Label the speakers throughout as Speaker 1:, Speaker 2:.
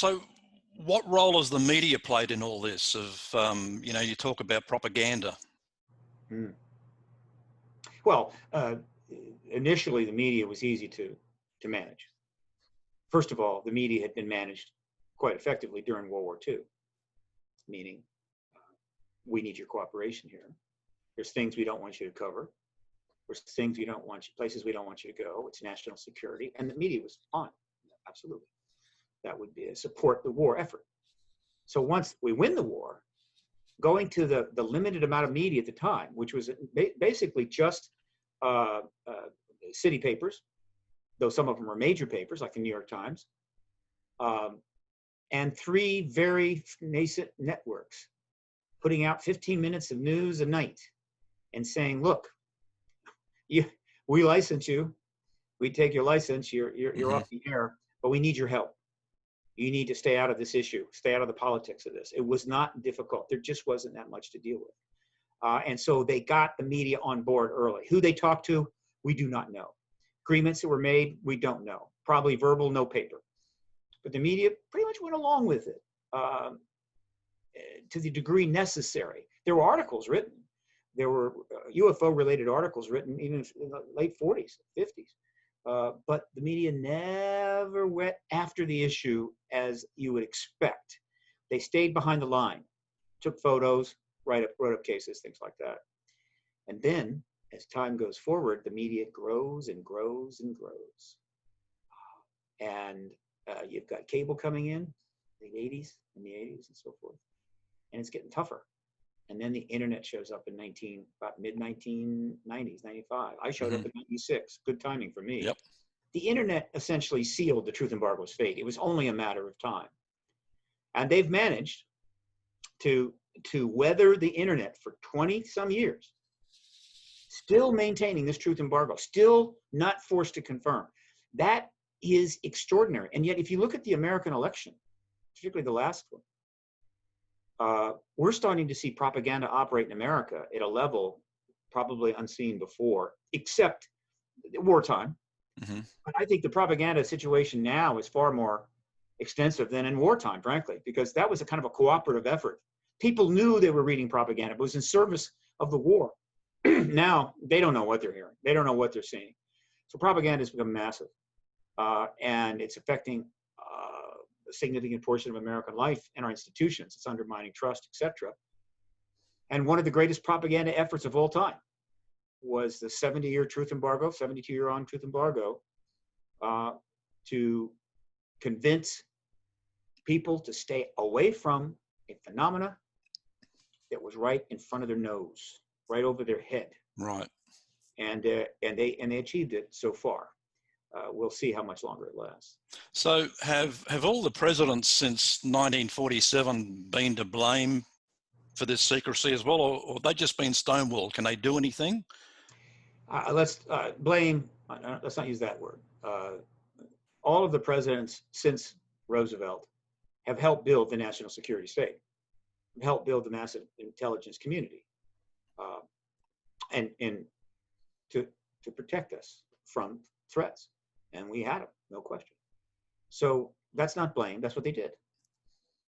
Speaker 1: So what role has the media played in all this you talk about propaganda?
Speaker 2: Well, initially the media was easy to manage. First of all, the media had been managed quite effectively during World War II, meaning we need your cooperation here. There's things we don't want you to cover. There's things we don't want you, places we don't want you to go. It's national security, and the media was on. Absolutely, that would be support the war effort. So once we win the war, going to the limited amount of media at the time, which was basically just city papers, though some of them were major papers like the New York Times, and 3 very nascent networks putting out 15 minutes of news a night and saying, look, we license you, we take your license, you're off the air, but we need your help. You need to stay out of this issue, stay out of the politics of this. It was not difficult. There just wasn't that much to deal with. And so they got the media on board early. Who they talked to, we do not know. Agreements that were made, we don't know. Probably verbal, no paper. But the media pretty much went along with it to the degree necessary. There were articles written. There were UFO-related articles written even in the late 40s, 50s. But the media never went after the issue as you would expect. They stayed behind the line, took photos, wrote up cases, things like that. And then, as time goes forward, the media grows and grows and grows. And you've got cable coming in the 80s and so forth. And it's getting tougher. And then the internet shows up in about mid-1990s, 95. I showed up in 96. Good timing for me.
Speaker 1: Yep.
Speaker 2: The internet essentially sealed the truth embargo's fate. It was only a matter of time. And they've managed to weather the internet for 20-some years, still maintaining this truth embargo, still not forced to confirm. That is extraordinary. And yet, if you look at the American election, particularly the last one, we're starting to see propaganda operate in America at a level probably unseen before, except wartime. But I think the propaganda situation now is far more extensive than in wartime, frankly, because that was a kind of a cooperative effort. People knew they were reading propaganda, but it was in service of the war. Now, they don't know what they're hearing. They don't know what they're seeing. So propaganda has become massive, and it's affecting a significant portion of American life and our institutions. It's undermining trust, etc. And one of the greatest propaganda efforts of all time was the 70-year truth embargo, 72-year-on truth embargo, to convince people to stay away from a phenomena that was right in front of their nose, right over their head.
Speaker 1: Right.
Speaker 2: And they achieved it so far. We'll see how much longer it lasts.
Speaker 1: So have all the presidents since 1947 been to blame for this secrecy as well, or they just been stonewalled? Can they do anything?
Speaker 2: Let's blame. Let's not use that word. All of the presidents since Roosevelt have helped build the national security state, helped build the massive intelligence community, and to protect us from threats. And we had them, no question. So that's not blame. That's what they did.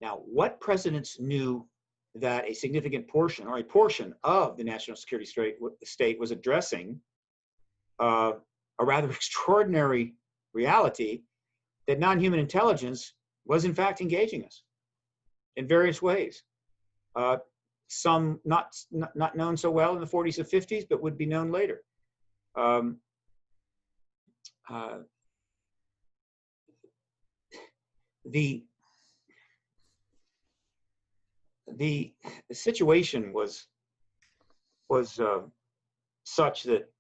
Speaker 2: Now, what presidents knew that a significant portion or a portion of the national security state was addressing a rather extraordinary reality that non-human intelligence was in fact engaging us in various ways. Some not known so well in the 40s and 50s, but would be known later. The situation was such that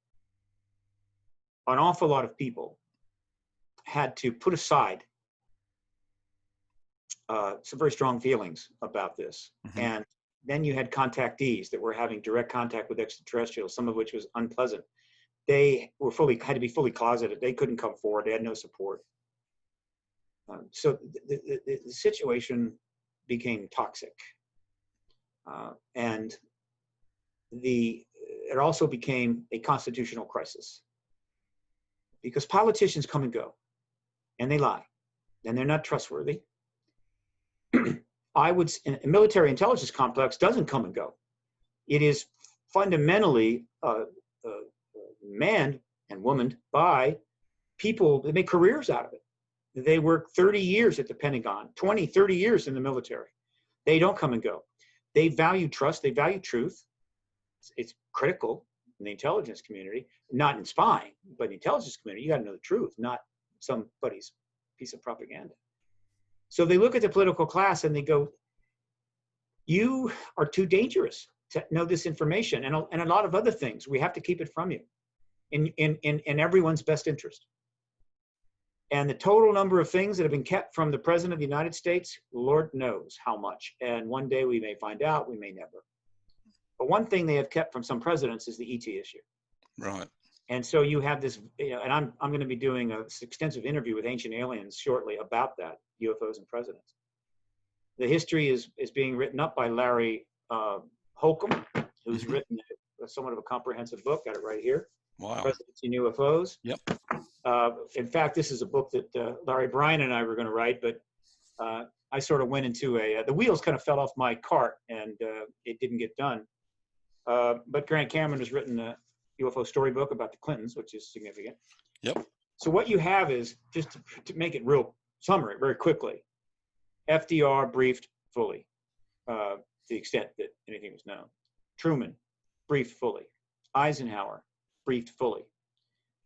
Speaker 2: an awful lot of people had to put aside some very strong feelings about this. And then you had contactees that were having direct contact with extraterrestrials, some of which was unpleasant. They were had to be fully closeted. They couldn't come forward. They had no support. So the situation became toxic. And it also became a constitutional crisis, because politicians come and go, and they lie, and they're not trustworthy, a military intelligence complex doesn't come and go. It is fundamentally manned and womaned by people that make careers out of it. They work 30 years at the Pentagon, 20, 30 years in the military. They don't come and go. They value trust. They value truth. It's critical in the intelligence community, not in spying, but in the intelligence community, you got to know the truth, not somebody's piece of propaganda. So they look at the political class and they go, you are too dangerous to know this information and a lot of other things. We have to keep it from you in everyone's best interest. And the total number of things that have been kept from the President of the United States, Lord knows how much. And one day we may find out, we may never. But one thing they have kept from some presidents is the ET issue.
Speaker 1: Right.
Speaker 2: And so you have this, and I'm going to be doing an extensive interview with Ancient Aliens shortly about that, UFOs and presidents. The history is being written up by Larry Holcomb, who's written somewhat of a comprehensive book. Got it right here.
Speaker 1: Wow.
Speaker 2: Presidents and UFOs.
Speaker 1: Yep.
Speaker 2: In fact, this is a book that Larry Bryan and I were going to write, but I sort of went into the wheels kind of fell off my cart and it didn't get done. But Grant Cameron has written a UFO storybook about the Clintons, which is significant.
Speaker 1: Yep.
Speaker 2: So what you have is, just to make it real summary very quickly, FDR briefed fully to the extent that anything was known. Truman briefed fully. Eisenhower briefed fully.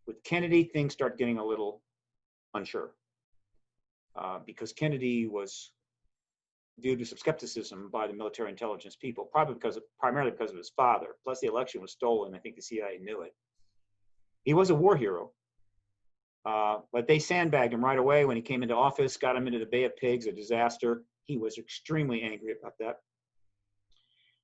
Speaker 2: With Kennedy, things start getting a little unsure because Kennedy was viewed with some skepticism by the military intelligence people, primarily because of his father. Plus, the election was stolen. I think the CIA knew it. He was a war hero, but they sandbagged him right away when he came into office, got him into the Bay of Pigs, a disaster. He was extremely angry about that.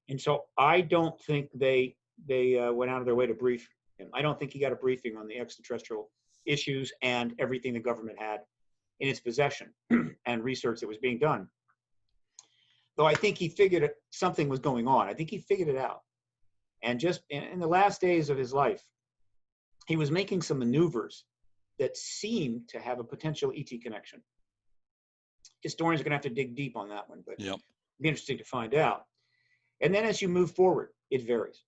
Speaker 2: And so I don't think they went out of their way to brief him. I don't think he got a briefing on the extraterrestrial issues and everything the government had in its possession and research that was being done. Though I think he figured something was going on. I think he figured it out. And just in the last days of his life, he was making some maneuvers that seemed to have a potential ET connection. Historians are going to have to dig deep on that one, but
Speaker 1: yep.
Speaker 2: It'd be interesting to find out. And then as you move forward, it varies.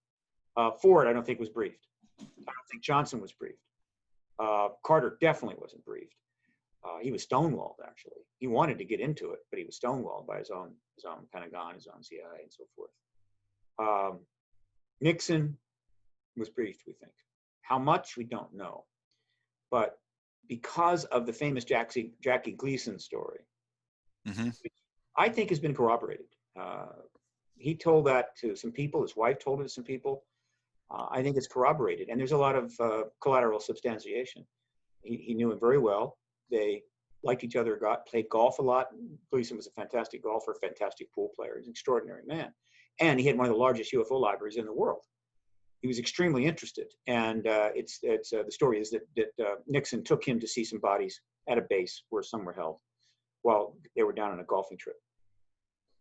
Speaker 2: Ford, I don't think, was briefed. I don't think Johnson was briefed. Carter definitely wasn't briefed. He was stonewalled, actually. He wanted to get into it, but he was stonewalled by his own Pentagon, his own CIA, and so forth. Nixon was briefed, we think. How much, we don't know. But because of the famous Jackie Gleason story, which I think has been corroborated. He told that to some people. His wife told it to some people. I think it's corroborated. And there's a lot of collateral substantiation. He knew him very well. They liked each other, played golf a lot. Gleason was a fantastic golfer, fantastic pool player. He's an extraordinary man. And he had one of the largest UFO libraries in the world. He was extremely interested. And the story is that Nixon took him to see some bodies at a base where some were held while they were down on a golfing trip.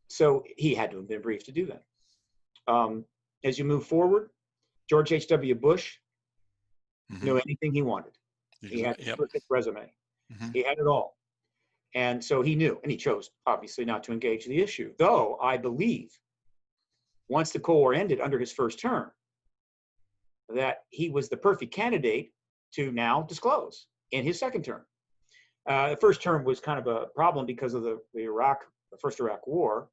Speaker 2: So he had to have been briefed to do that. As you move forward, George H.W. Bush knew anything he wanted. He had a perfect resume. He had it all. And so he knew, and he chose, obviously, not to engage the issue. Though I believe, once the Cold War ended under his first term, that he was the perfect candidate to now disclose in his second term. The first term was kind of a problem because of the first Iraq War.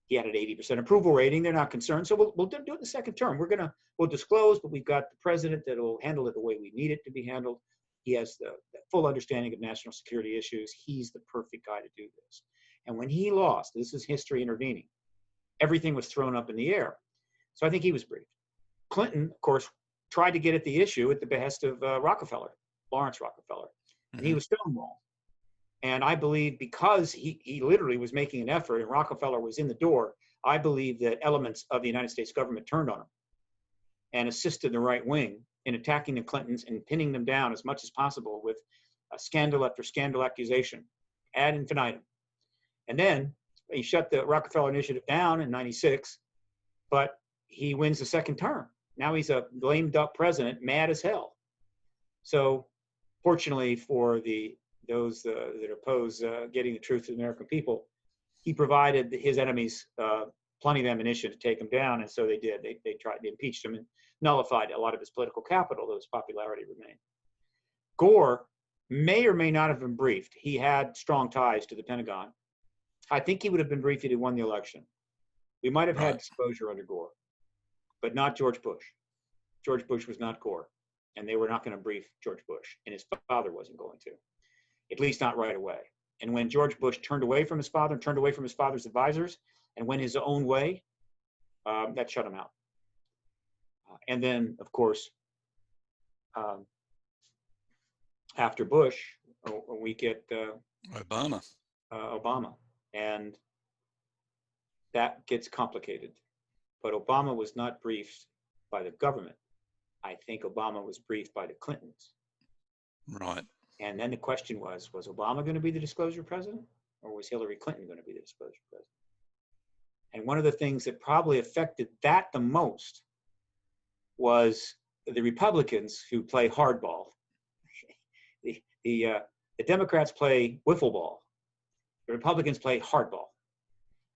Speaker 2: He had an 80% approval rating. They're not concerned. So we'll do it in the second term. We'll disclose, but we've got the president that will handle it the way we need it to be handled. He has the full understanding of national security issues. He's the perfect guy to do this. And when he lost, this is history intervening, everything was thrown up in the air. So I think he was briefed. Clinton, of course, tried to get at the issue at the behest of Lawrence Rockefeller, and he was stonewalled. And I believe because he literally was making an effort and Rockefeller was in the door, I believe that elements of the United States government turned on him and assisted the right wing in attacking the Clintons and pinning them down as much as possible with scandal after scandal accusation ad infinitum. And then he shut the Rockefeller Initiative down in '96, but he wins the second term. Now he's a lame duck president, mad as hell. So fortunately for those that oppose getting the truth to the American people, he provided his enemies plenty of ammunition to take him down, and so they did. They tried to impeach him and nullified a lot of his political capital, though his popularity remained. Gore may or may not have been briefed. He had strong ties to the Pentagon. I think he would have been briefed if he won the election. We might have had disclosure under Gore, but not George Bush. George Bush was not Gore, and they were not going to brief George Bush, and his father wasn't going to, at least not right away. And when George Bush turned away from his father, turned away from his father's advisors, and went his own way, that shut him out. And then, of course, after Bush, we get Obama, and that gets complicated. But Obama was not briefed by the government. I think Obama was briefed by the Clintons.
Speaker 1: Right.
Speaker 2: And then the question was Obama going to be the disclosure president, or was Hillary Clinton going to be the disclosure president? And one of the things that probably affected that the most was the Republicans who play hardball. The Democrats play wiffle ball. The Republicans play hardball.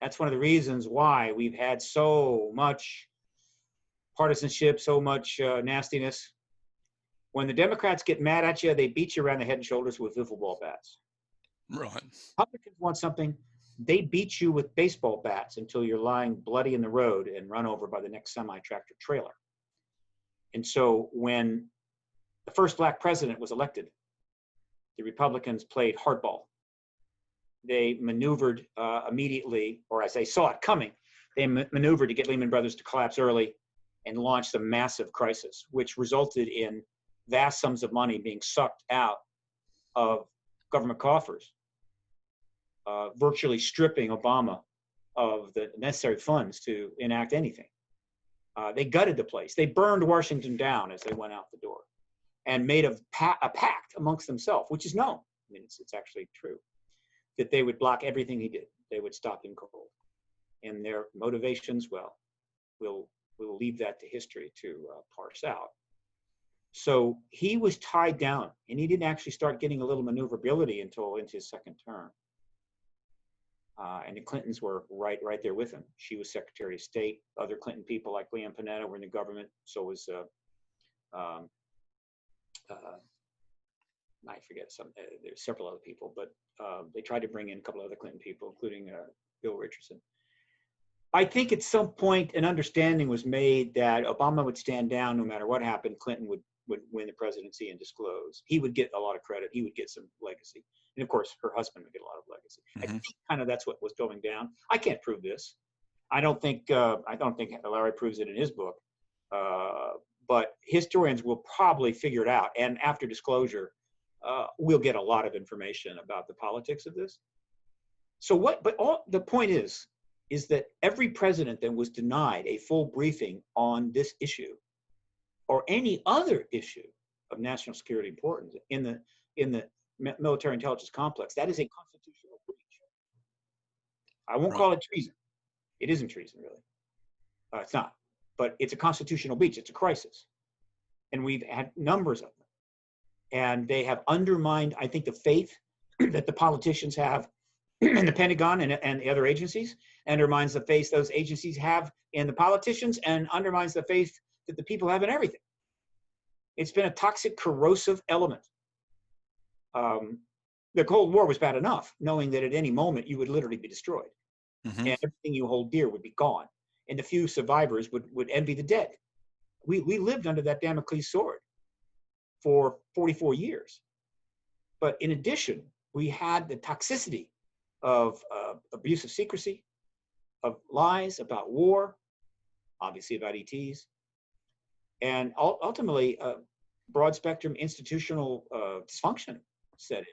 Speaker 2: That's one of the reasons why we've had so much partisanship, so much nastiness. When the Democrats get mad at you, they beat you around the head and shoulders with wiffle ball bats.
Speaker 1: Right.
Speaker 2: Republicans want something, they beat you with baseball bats until you're lying bloody in the road and run over by the next semi-tractor trailer. And so when the first black president was elected, the Republicans played hardball. They maneuvered immediately, or as they saw it coming, they maneuvered to get Lehman Brothers to collapse early and launch a massive crisis, which resulted in vast sums of money being sucked out of government coffers, virtually stripping Obama of the necessary funds to enact anything. They gutted the place. They burned Washington down as they went out the door and made a pact amongst themselves, which is known. I mean, it's actually true, that they would block everything he did. They would stop him cold. And their motivations, well, we'll leave that to history to parse out. So he was tied down, and he didn't actually start getting a little maneuverability until into his second term. And the Clintons were right there with him. She was Secretary of State. Other Clinton people like Leon Panetta were in the government. So was I forget there's several other people, but they tried to bring in a couple other Clinton people, including Bill Richardson. I think at some point an understanding was made that Obama would stand down no matter what happened. Clinton would win the presidency and disclose. He would get a lot of credit. He would get some legacy. And of course, her husband would get a lot of legacy. Mm-hmm. I think kind of that's what was going down. I can't prove this. I don't think Larry proves it in his book. But historians will probably figure it out. And after disclosure, we'll get a lot of information about the politics of this. So the point is that every president that was denied a full briefing on this issue or any other issue of national security importance in the military intelligence complex, that is a constitutional breach. I won't call it treason. It isn't treason, really. It's not. But it's a constitutional breach. It's a crisis. And we've had numbers of them. And they have undermined, I think, the faith that the politicians have in the Pentagon and the other agencies, undermines the faith those agencies have in the politicians, and undermines the faith that the people have in everything. It's been a toxic, corrosive element. The Cold War was bad enough, knowing that at any moment you would literally be destroyed. Mm-hmm. And everything you hold dear would be gone. And the few survivors would envy the dead. We lived under that Damocles sword for 44 years. But in addition, we had the toxicity of abuse of secrecy, of lies about war, obviously about ETs, and ultimately broad spectrum institutional dysfunction set in.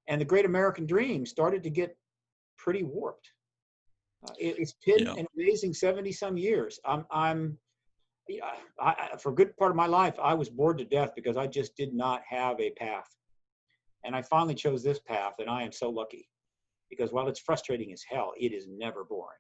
Speaker 2: And the great American dream started to get pretty warped. It's been an amazing 70-some years. For a good part of my life, I was bored to death because I just did not have a path. And I finally chose this path, and I am so lucky. Because while it's frustrating as hell, it is never boring.